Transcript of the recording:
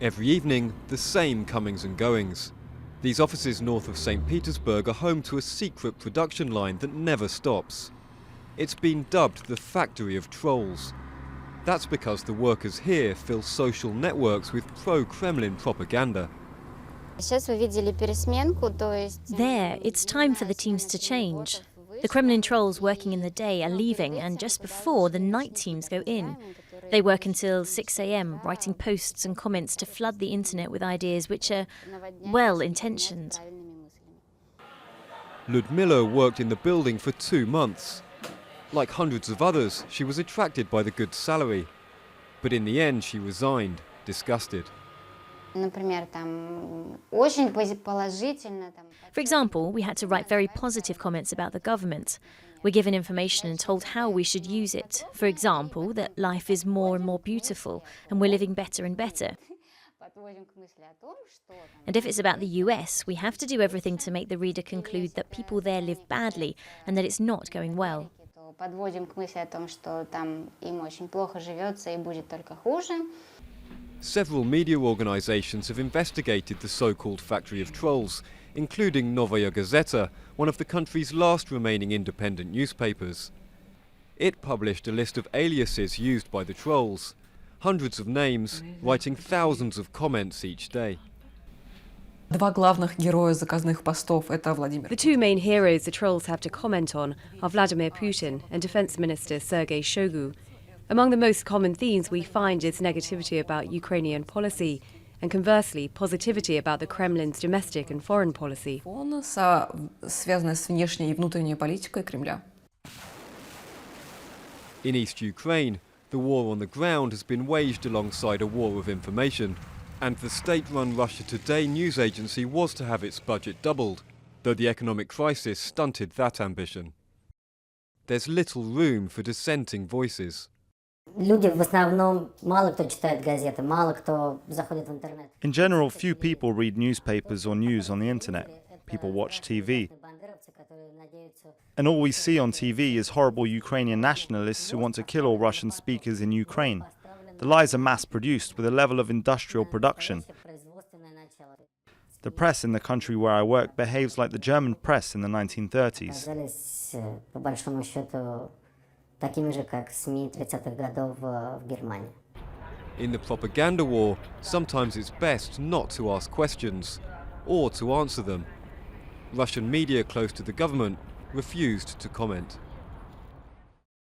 Every evening, the same comings and goings. These offices north of St. Petersburg are home to a secret production line that never stops. It's been dubbed the factory of trolls. That's because the workers here fill social networks with pro-Kremlin propaganda. There, it's time for the teams to change. The Kremlin trolls working in the day are leaving, and just before, the night teams go in. They work until 6 a.m, writing posts and comments to flood the internet with ideas which are well-intentioned. Ludmila worked in the building for 2 months. Like hundreds of others, she was attracted by the good salary. But in the end, she resigned, disgusted. For example, we had to write very positive comments about the government. We're given information and told how we should use it. For example, that life is more and more beautiful and we're living better and better. And if it's about the US, we have to do everything to make the reader conclude that people there live badly and that it's not going well. Several media organizations have investigated the so-called factory of trolls, including Novaya Gazeta, one of the country's last remaining independent newspapers. It published a list of aliases used by the trolls, hundreds of names, writing thousands of comments each day. The two main heroes the trolls have to comment on are Vladimir Putin and Defense Minister Sergei Shoigu. Among the most common themes we find is negativity about Ukrainian policy and conversely positivity about the Kremlin's domestic and foreign policy. In East Ukraine, the war on the ground has been waged alongside a war of information, and the state-run Russia Today news agency was to have its budget doubled, though the economic crisis stunted that ambition. There's little room for dissenting voices. In general, few people read newspapers or news on the internet. People watch TV. And all we see on TV is horrible Ukrainian nationalists who want to kill all Russian speakers in Ukraine. The lies are mass-produced with a level of industrial production. The press in the country where I work behaves like the German press in the 1930s. In the propaganda war, sometimes it's best not to ask questions, or to answer them. Russian media close to the government refused to comment.